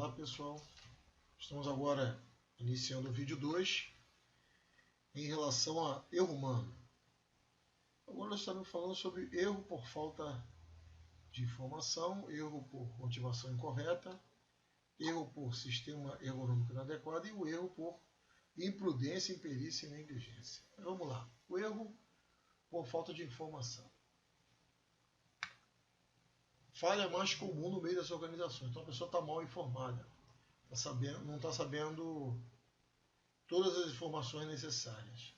Olá pessoal, estamos agora iniciando o vídeo 2 em relação a erro humano. Agora nós estamos falando sobre erro por falta de informação, erro por motivação incorreta, erro por sistema ergonômico inadequado e o erro por imprudência, imperícia e negligência. Vamos lá, o erro por falta de informação. Falha mais comum no meio das organizações. Então a pessoa está mal informada, não está sabendo todas as informações necessárias.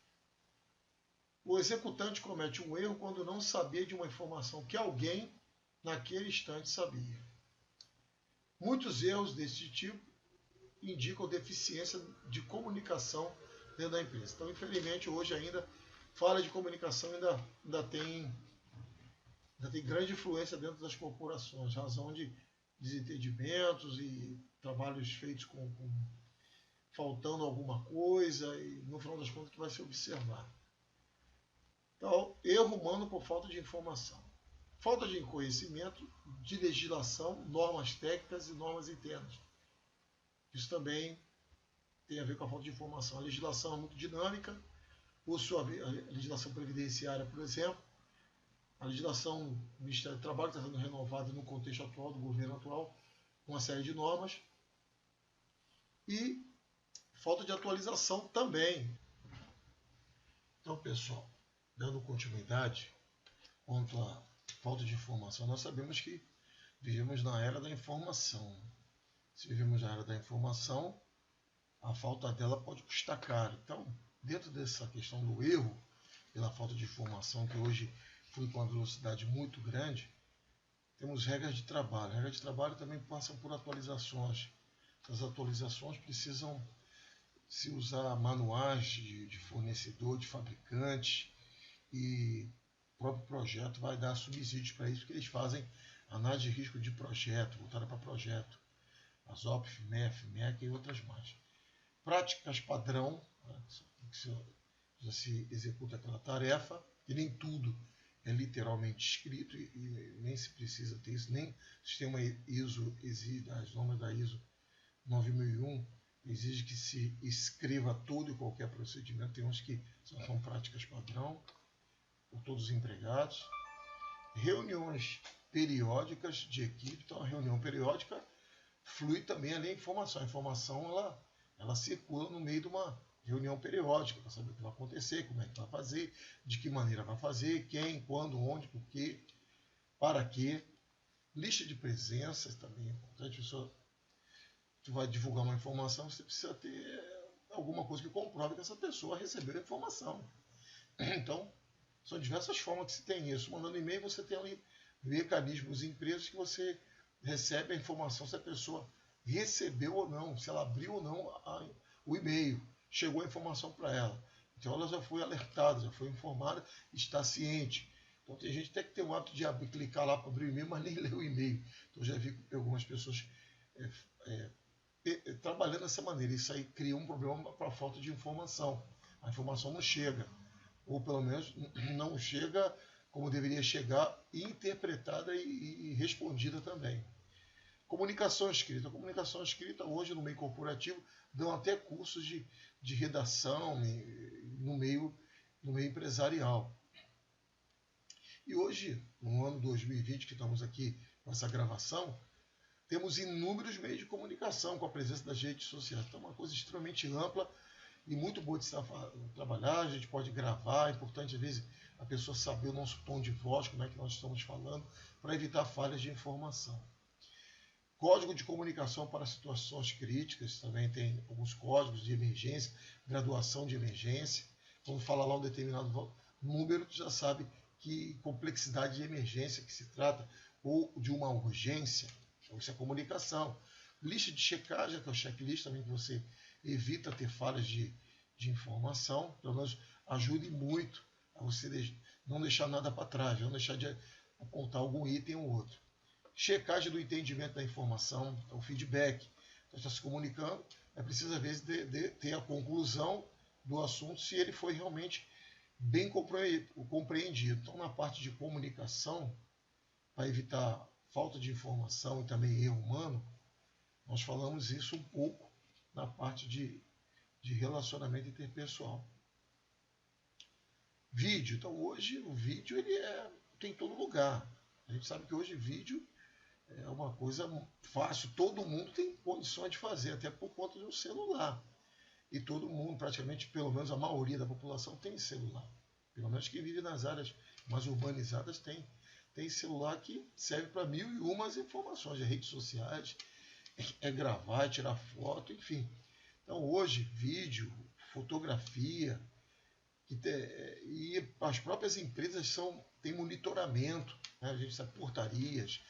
O executante comete um erro quando não sabia de uma informação que alguém naquele instante sabia. Muitos erros desse tipo indicam deficiência de comunicação dentro da empresa. Então, infelizmente, hoje ainda falha de comunicação ainda tem grande influência dentro das corporações, razão de desentendimentos e trabalhos feitos faltando alguma coisa e no final das contas que vai se observar. Então, erro humano por falta de informação. Falta de conhecimento de legislação, normas técnicas e normas internas. Isso também tem a ver com a falta de informação. A legislação é muito dinâmica, a legislação previdenciária, por exemplo, a legislação do Ministério do Trabalho está sendo renovada no contexto atual, do governo atual, com uma série de normas. E falta de atualização também. Então, pessoal, dando continuidade quanto à falta de informação, nós sabemos que vivemos na era da informação. Se vivemos na era da informação, a falta dela pode custar caro. Então, dentro dessa questão do erro, pela falta de informação, que hoje flui com uma velocidade muito grande, temos regras de trabalho. Regras de trabalho também passam por atualizações. Essas atualizações precisam se usar manuais de fornecedor, de fabricante, e o próprio projeto vai dar subsídios para isso, porque eles fazem análise de risco de projeto, voltada para projeto, a ZOP, MEF, MEC e outras mais. Práticas padrão, né, que já se executa aquela tarefa, e nem tudo é literalmente escrito, e nem se precisa ter isso, nem o sistema ISO exige, as normas da ISO 9001, exige que se escreva todo e qualquer procedimento. Tem uns que são práticas padrão, por todos os empregados. Reuniões periódicas de equipe. Então, a reunião periódica flui também ali a informação. A informação ela circula no meio de uma reunião periódica, para saber o que vai acontecer, como é que vai fazer, de que maneira vai fazer, quem, quando, onde, por quê, para quê. Lista de presenças também é importante. Tu vai divulgar uma informação, você precisa ter alguma coisa que comprove que essa pessoa recebeu a informação. Então, são diversas formas que se tem isso. Mandando e-mail, você tem ali mecanismos em empresas que você recebe a informação se a pessoa recebeu ou não, se ela abriu ou não o e-mail, chegou a informação para ela. Então ela já foi alertada, já foi informada, está ciente. Então tem gente que tem que ter o hábito de clicar lá para abrir o e-mail, mas nem ler o e-mail. Então já vi algumas pessoas trabalhando dessa maneira. Isso aí cria um problema para a falta de informação. A informação não chega, ou pelo menos não chega como deveria chegar, interpretada e respondida também. Comunicação escrita. A comunicação escrita hoje no meio corporativo dão até cursos de redação no meio empresarial. E hoje, no ano 2020, que estamos aqui com essa gravação, temos inúmeros meios de comunicação com a presença das redes sociais. Então é uma coisa extremamente ampla e muito boa de trabalhar. A gente pode gravar, é importante às vezes a pessoa saber o nosso tom de voz, como é que nós estamos falando, para evitar falhas de informação. Código de comunicação para situações críticas, também tem alguns códigos de emergência, graduação de emergência. Quando fala lá um determinado número, tu já sabe que complexidade de emergência que se trata, ou de uma urgência. Então, isso é comunicação. Lista de checagem, que é o checklist também, que você evita ter falhas de informação, pelo menos ajude muito a você não deixar nada para trás, não deixar de apontar algum item ou outro. Checagem do entendimento da informação, o feedback. Então, está se comunicando, é preciso, às vezes, ter a conclusão do assunto, se ele foi realmente bem compreendido. Então, na parte de comunicação, para evitar falta de informação e também erro humano, Nós falamos isso um pouco na parte de relacionamento interpessoal. Vídeo. Então, hoje, o vídeo tem em todo lugar. A gente sabe que hoje vídeo é uma coisa fácil. Todo mundo tem condições de fazer, até por conta do celular. E todo mundo, praticamente, pelo menos a maioria da população, tem celular. Pelo menos quem vive nas áreas mais urbanizadas tem celular que serve para 1001 informações, de redes sociais, gravar, tirar foto, enfim. Então hoje, vídeo, fotografia, e as próprias empresas têm monitoramento, né? A gente sabe portarias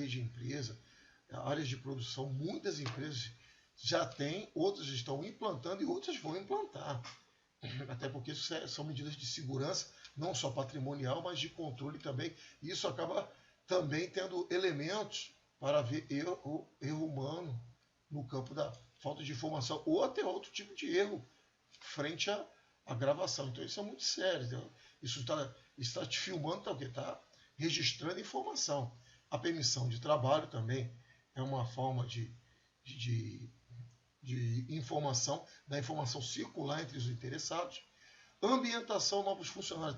de empresa, áreas de produção, muitas empresas já têm, outras estão implantando e outras vão implantar. Até porque isso são medidas de segurança, não só patrimonial, mas de controle também. E isso acaba também tendo elementos para ver erro humano no campo da falta de informação ou até outro tipo de erro frente à gravação. Então isso é muito sério. Então, isso está te filmando, está registrando informação. A permissão de trabalho também é uma forma de informação, da informação circular entre os interessados. Ambientação, novos funcionários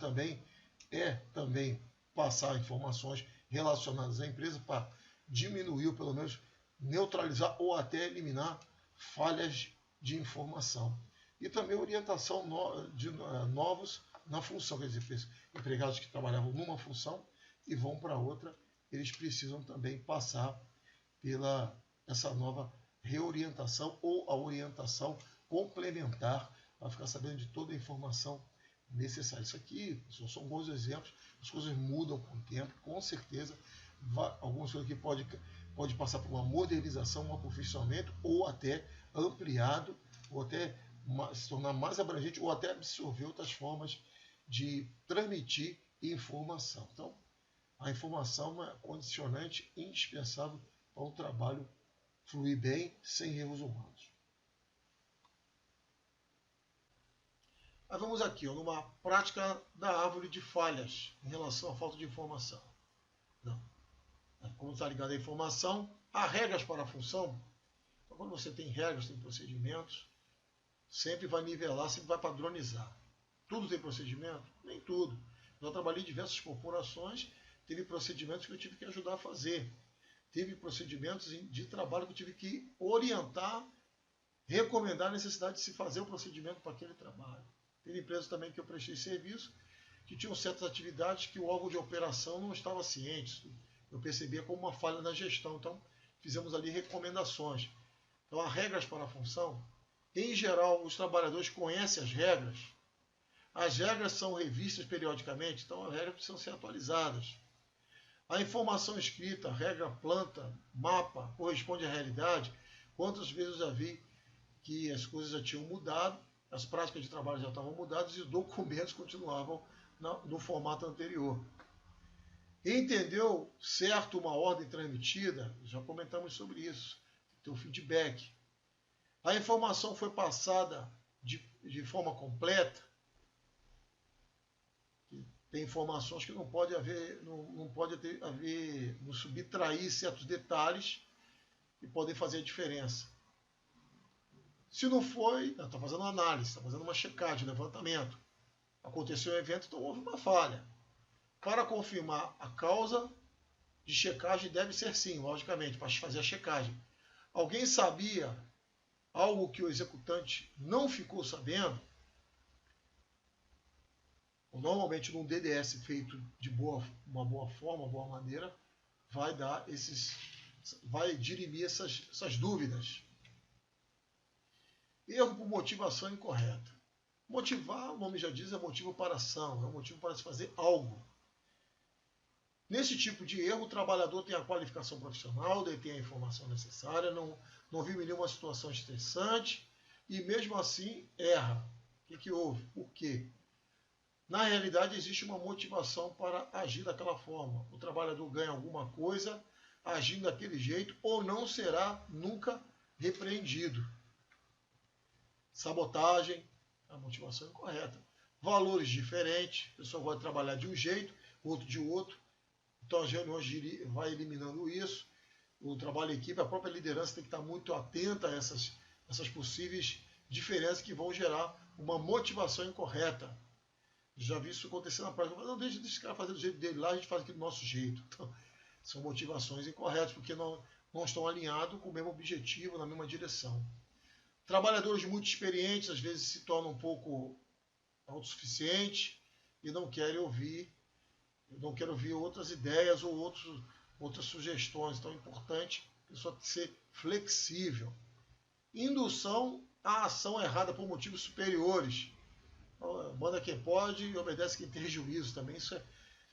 também passar informações relacionadas à empresa para diminuir ou pelo menos neutralizar ou até eliminar falhas de informação. E também orientação de novos na função, quer dizer, empregados que trabalhavam numa função e vão para outra, eles precisam também passar pela essa nova reorientação ou a orientação complementar para ficar sabendo de toda a informação necessária. Isso aqui são bons exemplos, as coisas mudam com o tempo, com certeza. Algumas coisas aqui pode passar por uma modernização, um aperfeiçoamento, ou até ampliado, ou até se tornar mais abrangente, ou até absorver outras formas de transmitir informação. Então, a informação é uma condicionante indispensável para o trabalho fluir bem, sem erros humanos. Mas vamos aqui, numa prática da árvore de falhas em relação à falta de informação. Não. Como está ligado à informação, há regras para a função. Então, quando você tem regras, tem procedimentos, sempre vai nivelar, sempre vai padronizar. Tudo tem procedimento? Nem tudo. Eu trabalhei em diversas corporações, teve procedimentos que eu tive que ajudar a fazer. Teve procedimentos de trabalho que eu tive que orientar, recomendar a necessidade de se fazer o procedimento para aquele trabalho. Teve empresas também que eu prestei serviço, que tinham certas atividades que o órgão de operação não estava ciente. Eu percebia como uma falha na gestão, então fizemos ali recomendações. Então há regras para a função. Em geral, os trabalhadores conhecem as regras são revistas periodicamente, então as regras precisam ser atualizadas. A informação escrita, regra, planta, mapa, corresponde à realidade. Quantas vezes eu já vi que as coisas já tinham mudado, as práticas de trabalho já estavam mudadas e os documentos continuavam no formato anterior. Entendeu certo uma ordem transmitida? Já comentamos sobre isso. Tem o feedback. A informação foi passada de forma completa. Tem informações que não pode subtrair certos detalhes e podem fazer a diferença. Se não foi, está fazendo análise, está fazendo uma checagem, levantamento. Aconteceu um evento, então houve uma falha. Para confirmar a causa de checagem deve ser sim, logicamente, para fazer a checagem. Alguém sabia algo que o executante não ficou sabendo? Normalmente num DDS feito de uma boa forma, uma boa maneira, vai dirimir essas dúvidas. Erro por motivação incorreta. Motivar, o nome já diz, é motivo para ação, é um motivo para se fazer algo. Nesse tipo de erro, o trabalhador tem a qualificação profissional, detém a informação necessária, não vive nenhuma situação estressante e mesmo assim erra. O que houve? Por quê? Na realidade, existe uma motivação para agir daquela forma. O trabalhador ganha alguma coisa agindo daquele jeito ou não será nunca repreendido. Sabotagem, a motivação incorreta. Valores diferentes, a pessoa vai trabalhar de um jeito, outro de outro. Então as reuniões vai eliminando isso. o trabalho em equipe, a própria liderança tem que estar muito atenta a essas possíveis diferenças que vão gerar uma motivação incorreta. Já vi isso acontecer na prática. Não, deixa esse cara fazer do jeito dele lá, a gente faz aqui do nosso jeito. Então, são motivações incorretas, porque não estão alinhados com o mesmo objetivo, na mesma direção. Trabalhadores muito experientes, às vezes se tornam um pouco autossuficientes e não querem ouvir outras ideias ou outras sugestões. Então é importante a pessoa ser flexível. Indução à ação errada por motivos superiores. Manda quem pode e obedece quem tem juízo também.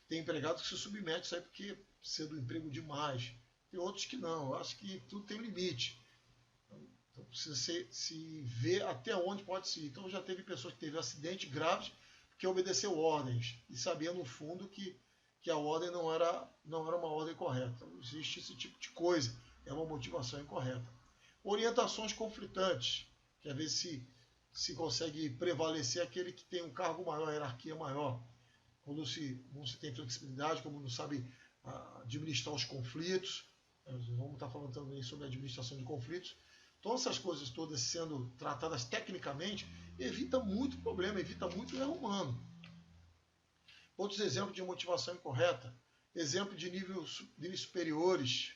Tem empregados que se submetem a isso aí porque precisa do emprego demais. Tem outros que não. Eu acho que tudo tem limite. Então precisa se ver até onde pode se ir. Então já teve pessoas que teve acidentes graves porque obedeceu ordens e sabia no fundo que a ordem não era uma ordem correta. Então, existe esse tipo de coisa. É uma motivação incorreta. Orientações conflitantes, que às vezes se consegue prevalecer aquele que tem um cargo maior, hierarquia maior. Quando não se tem flexibilidade, como não sabe administrar os conflitos. Vamos estar falando também sobre a administração de conflitos. Então, essas coisas todas sendo tratadas tecnicamente, evita muito problema, evita muito erro humano. Outros exemplos de motivação incorreta. Exemplo de níveis superiores.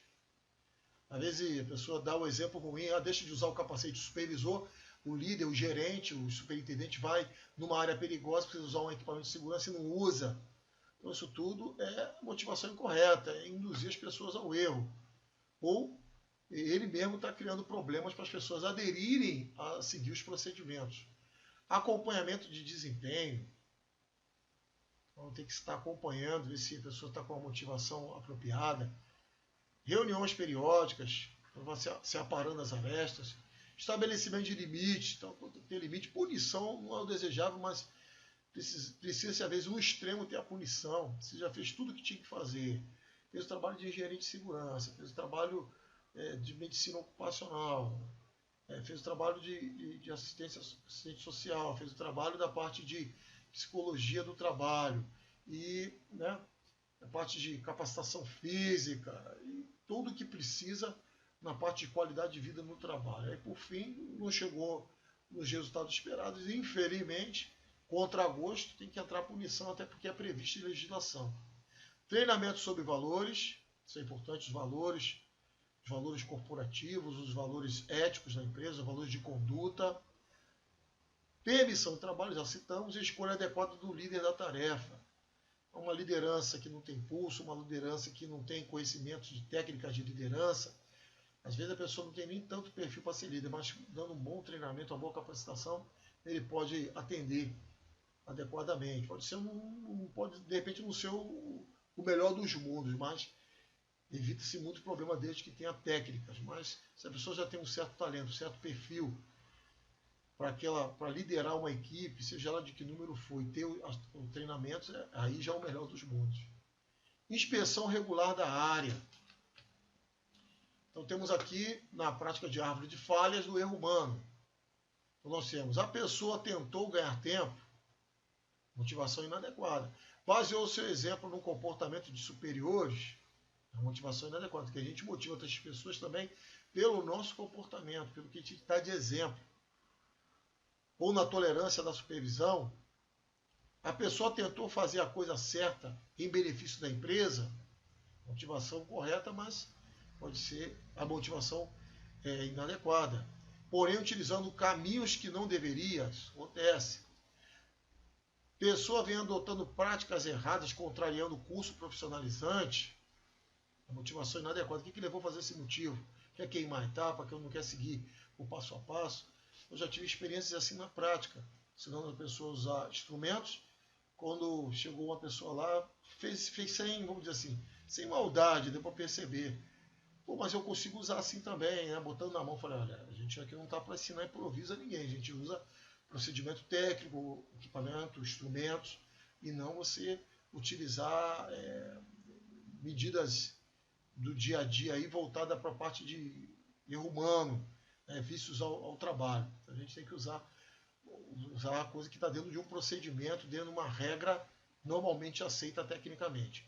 Às vezes a pessoa dá o exemplo ruim, deixa de usar o capacete. O supervisor, o líder, o gerente, o superintendente vai numa área perigosa, precisa usar um equipamento de segurança e não usa. Então isso tudo é motivação incorreta, é induzir as pessoas ao erro. Ou ele mesmo está criando problemas para as pessoas aderirem a seguir os procedimentos. Acompanhamento de desempenho. Então tem que estar acompanhando, ver se a pessoa está com a motivação apropriada. Reuniões periódicas, se aparando as arestas. Estabelecimento de limites. Então tem que ter limite. Punição não é o desejável, mas precisa, às vezes, no extremo ter a punição. Você já fez tudo o que tinha que fazer. Fez o trabalho de engenharia de segurança, fez o trabalho de medicina ocupacional, fez o trabalho de assistente social, fez o trabalho da parte de psicologia do trabalho e a parte de capacitação física e tudo que precisa na parte de qualidade de vida no trabalho. Aí, por fim, não chegou nos resultados esperados e, infelizmente, contra gosto, tem que entrar punição, até porque é previsto em legislação. Treinamento sobre valores, isso é importante, os valores corporativos, os valores éticos da empresa, os valores de conduta. Permissão de trabalho, já citamos, e a escolha adequada do líder da tarefa. Uma liderança que não tem pulso, uma liderança que não tem conhecimentos de técnicas de liderança. Às vezes a pessoa não tem nem tanto perfil para ser líder, mas dando um bom treinamento, uma boa capacitação, ele pode atender adequadamente. Pode ser pode de repente não ser o melhor dos mundos, mas evita-se muito problema desde que tenha técnicas. Mas se a pessoa já tem um certo talento, um certo perfil para liderar uma equipe, seja ela de que número for, e ter o treinamento, aí já é o melhor dos mundos. Inspeção regular da área. Então temos aqui, na prática de árvore de falhas, do erro humano. Então nós temos, a pessoa tentou ganhar tempo, motivação inadequada. Baseou o seu exemplo no comportamento de superiores, a motivação inadequada, porque a gente motiva outras pessoas também pelo nosso comportamento, pelo que a gente está de exemplo. Ou na tolerância da supervisão, a pessoa tentou fazer a coisa certa em benefício da empresa, motivação correta, mas pode ser a motivação inadequada. Porém, utilizando caminhos que não deveria, acontece. Pessoa vem adotando práticas erradas, contrariando o curso profissionalizante, a motivação inadequada. O que levou a fazer esse motivo? Quer queimar etapa, que eu não quer seguir o passo a passo. Eu já tive experiências assim na prática, ensinando a pessoa a usar instrumentos. Quando chegou uma pessoa lá, fez sem, vamos dizer assim, sem maldade, deu para perceber. Pô, mas eu consigo usar assim também, né? Botando na mão, falei, olha, a gente aqui não está para ensinar improviso a ninguém, a gente usa procedimento técnico, equipamento, instrumentos, e não você utilizar medidas do dia a dia aí voltada para a parte de erro humano, vícios ao trabalho. Então, a gente tem que usar a coisa que está dentro de um procedimento, dentro de uma regra normalmente aceita tecnicamente.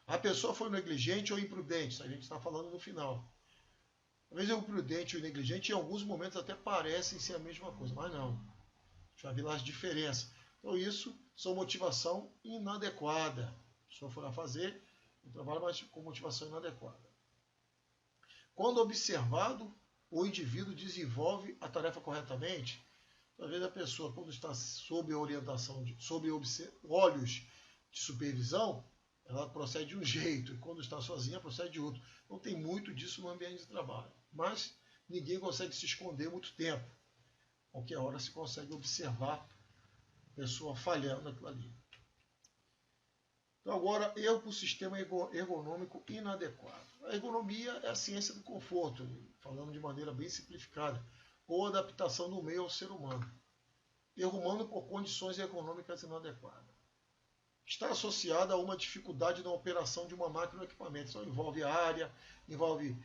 A pessoa foi negligente ou imprudente, a gente está falando no final. Às vezes o prudente e o negligente, em alguns momentos, até parecem ser a mesma coisa, mas não. Já vi lá as diferenças. Então, isso são motivação inadequada. A pessoa foi lá fazer o trabalho, mas com motivação inadequada. Quando observado, o indivíduo desenvolve a tarefa corretamente. Às vezes a pessoa, quando está sob a orientação, sob olhos de supervisão, ela procede de um jeito, e quando está sozinha, procede de outro. Não tem muito disso no ambiente de trabalho. Mas ninguém consegue se esconder muito tempo. Qualquer hora se consegue observar a pessoa falhando aquilo ali. Então agora, erro para o sistema ergonômico inadequado. A ergonomia é a ciência do conforto, falando de maneira bem simplificada, ou adaptação do meio ao ser humano. Erro humano por condições ergonômicas inadequadas. Está associada a uma dificuldade na operação de uma máquina ou equipamento. Então envolve a área, envolve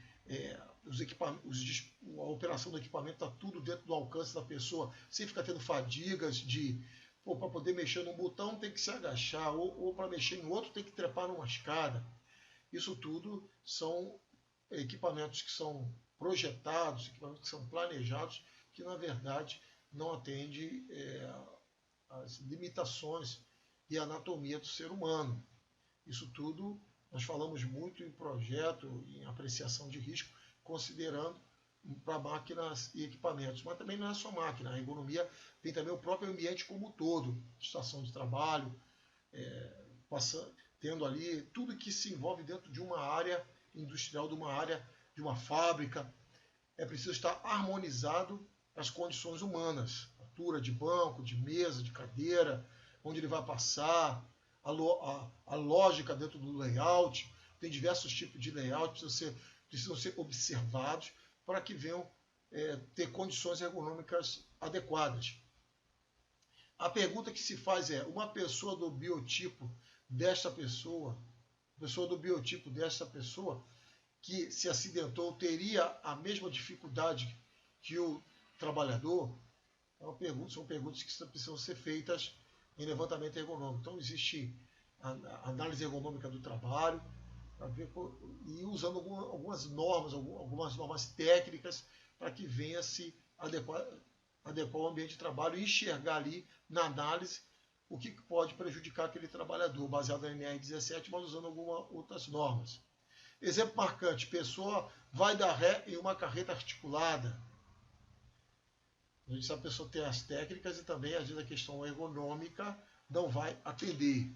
a operação do equipamento, está tudo dentro do alcance da pessoa, sem ficar tendo fadigas de para poder mexer num botão tem que se agachar, ou para mexer em outro tem que trepar numa escada. Isso tudo são equipamentos que são projetados, equipamentos que são planejados, que na verdade não atendem às limitações e a anatomia do ser humano. Isso tudo nós falamos muito em projeto, em apreciação de risco, considerando para máquinas e equipamentos. Mas também não é só máquina, a ergonomia tem também o próprio ambiente como um todo, estação de trabalho, tendo ali tudo que se envolve dentro de uma área industrial, de uma área, de uma fábrica. É preciso estar harmonizado as condições humanas, altura de banco, de mesa, de cadeira, onde ele vai passar, a lógica dentro do layout. Tem diversos tipos de layout, precisam ser observados para que venham ter condições ergonômicas adequadas. A pergunta que se faz é, uma pessoa do biotipo desta pessoa que se acidentou teria a mesma dificuldade que o trabalhador? São perguntas que precisam ser feitas em levantamento ergonômico. Então existe a análise ergonômica do trabalho, e usando algumas normas técnicas para que venha se adequar ao ambiente de trabalho e enxergar ali na análise o que pode prejudicar aquele trabalhador, baseado na NR17, mas usando algumas outras normas. Exemplo marcante, pessoa vai dar ré em uma carreta articulada. A gente sabe que a pessoa tem as técnicas e também, às vezes, a questão ergonômica não vai atender.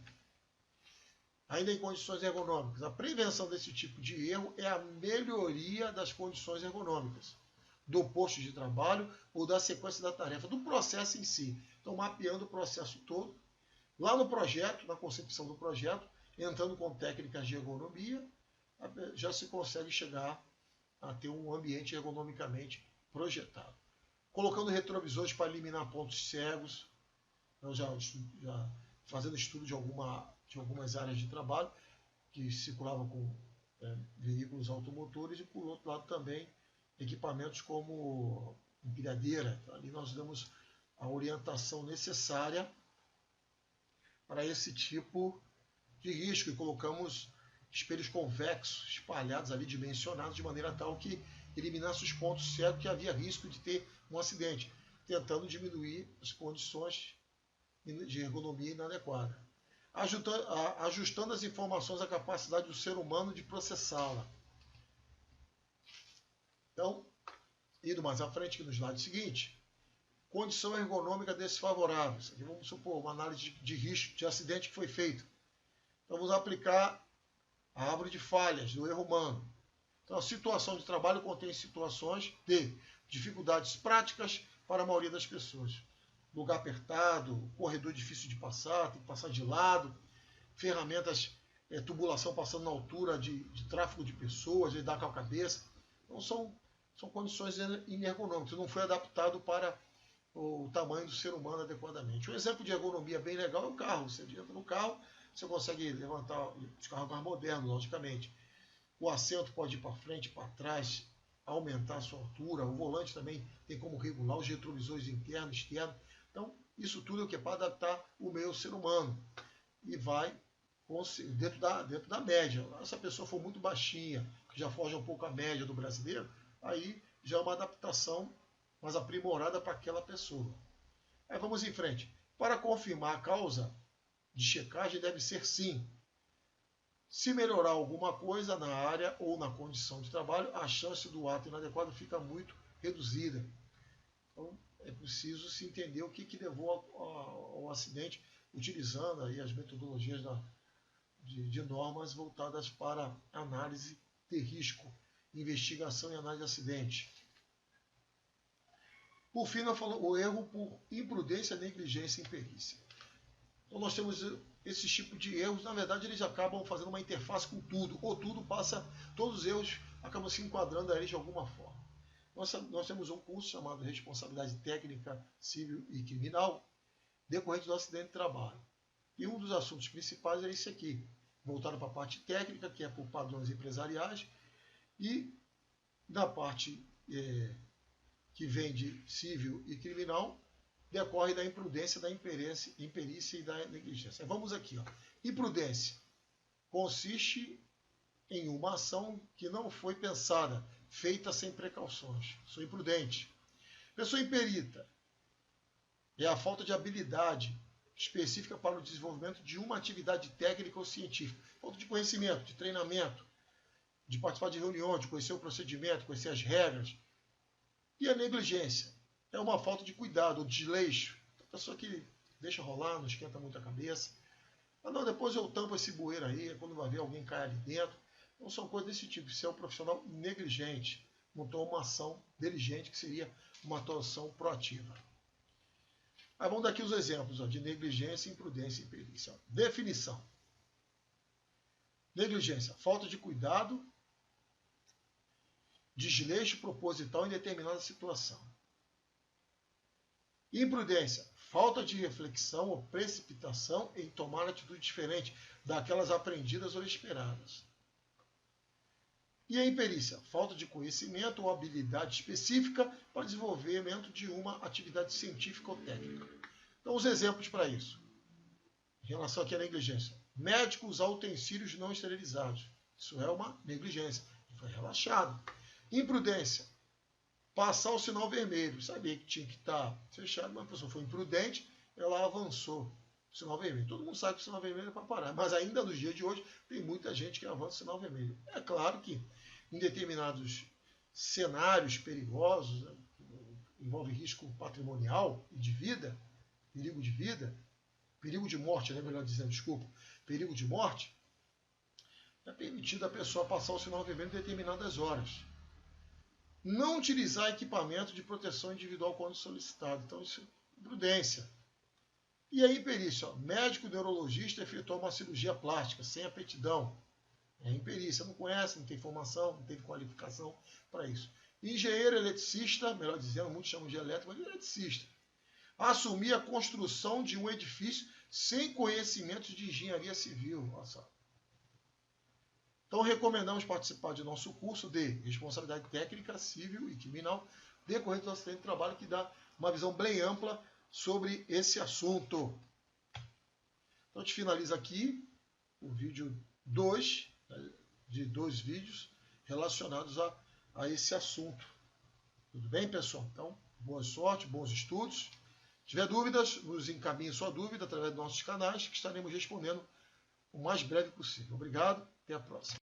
Ainda em condições ergonômicas, a prevenção desse tipo de erro é a melhoria das condições ergonômicas do posto de trabalho ou da sequência da tarefa, do processo em si. Então, mapeando o processo todo, lá no projeto, na concepção do projeto, entrando com técnicas de ergonomia, já se consegue chegar a ter um ambiente ergonomicamente projetado. Colocando retrovisores para eliminar pontos cegos, já fazendo estudo de algumas áreas de trabalho que circulavam com veículos automotores e, por outro lado, também equipamentos como empilhadeira. Então, ali nós damos a orientação necessária para esse tipo de risco e colocamos espelhos convexos espalhados ali, dimensionados, de maneira tal que eliminasse os pontos cegos que havia risco de ter um acidente, tentando diminuir as condições de ergonomia inadequada. Ajustando as informações à capacidade do ser humano de processá-la. Então, indo mais à frente, aqui no slide seguinte, condição ergonômica desfavorável. Aqui vamos supor uma análise de risco de acidente que foi feito. Então, vamos aplicar a árvore de falhas do erro humano. Então, a situação de trabalho contém situações de dificuldades práticas para a maioria das pessoas. Lugar apertado, corredor difícil de passar, tem que passar de lado, ferramentas, tubulação passando na altura de tráfego de pessoas, de dar com a cabeça. Então, são condições inergonômicas, não foi adaptado para o tamanho do ser humano adequadamente. Um exemplo de ergonomia bem legal é o carro. Você entra no carro, você consegue levantar os carros mais modernos, logicamente. O assento pode ir para frente, para trás, aumentar a sua altura. O volante também tem como regular os retrovisores internos e externos. Então, isso tudo é o que? Para adaptar o meio ao ser humano. E vai dentro da média. Se a pessoa for muito baixinha, que já foge um pouco a média do brasileiro, aí já é uma adaptação mais aprimorada para aquela pessoa. Aí vamos em frente. Para confirmar a causa de checagem deve ser sim. Se melhorar alguma coisa na área ou na condição de trabalho, a chance do ato inadequado fica muito reduzida. Então, é preciso se entender o que levou ao acidente, utilizando aí as metodologias de normas voltadas para análise de risco, investigação e análise de acidente. Por fim, nós falamos o erro por imprudência, negligência e imperícia. Então, nós temos esses tipos de erros, na verdade, eles acabam fazendo uma interface com tudo, ou todos os erros acabam se enquadrando a eles de alguma forma. Nós temos um curso chamado Responsabilidade Técnica, Civil e Criminal, decorrente do acidente de trabalho. E um dos assuntos principais é esse aqui, voltado para a parte técnica, que é por padrões empresariais, e na parte que vem de civil e criminal, decorre da imprudência, da imperícia e da negligência. Vamos aqui. Imprudência consiste em uma ação que não foi pensada, feita sem precauções. Sou imprudente. Pessoa imperita é a falta de habilidade específica para o desenvolvimento de uma atividade técnica ou científica. Falta de conhecimento, de treinamento, de participar de reuniões, de conhecer o procedimento, conhecer as regras. E a negligência é uma falta de cuidado, ou desleixo. A pessoa que deixa rolar, não esquenta muito a cabeça. Ah, não, depois eu tampo esse bueiro aí, quando vai ver alguém cair ali dentro. Não são coisas desse tipo. Isso é um profissional negligente. Não toma uma ação diligente, que seria uma atuação proativa. Aí vamos dar aqui os exemplos de negligência, imprudência e imperícia. Definição. Negligência, falta de cuidado, desleixo proposital em determinada situação. Imprudência, falta de reflexão ou precipitação em tomar atitude diferente daquelas aprendidas ou esperadas. E a imperícia, falta de conhecimento ou habilidade específica para desenvolvimento de uma atividade científica ou técnica. Então, os exemplos para isso. Em relação aqui à negligência. Médico usar utensílios não esterilizados. Isso é uma negligência. Foi relaxado. Imprudência. Passar o sinal vermelho. Sabia que tinha que estar fechado, mas a pessoa foi imprudente, ela avançou o sinal vermelho. Todo mundo sabe que o sinal vermelho é para parar, mas ainda nos dias de hoje tem muita gente que avança o sinal vermelho. É claro que em determinados cenários perigosos, né, envolve risco patrimonial e de vida, perigo de morte, né, melhor dizendo, desculpa, perigo de morte, é permitido a pessoa passar o sinal vermelho em determinadas horas. Não utilizar equipamento de proteção individual quando solicitado. Então, isso é prudência. E a imperícia. Médico neurologista efetuou uma cirurgia plástica sem aptidão. É imperícia. Não conhece, não tem formação, não teve qualificação para isso. Engenheiro eletricista, melhor dizendo, muitos chamam de elétrico, mas eletricista. Assumir a construção de um edifício sem conhecimentos de engenharia civil. Nossa. Então, recomendamos participar de nosso curso de Responsabilidade Técnica, Civil e Criminal, decorrente do acidente de trabalho, que dá uma visão bem ampla sobre esse assunto. Então, a gente finaliza aqui o vídeo 2, de 2 vídeos relacionados a esse assunto. Tudo bem, pessoal? Então, boa sorte, bons estudos. Se tiver dúvidas, nos encaminhe sua dúvida através dos nossos canais, que estaremos respondendo o mais breve possível. Obrigado, até a próxima.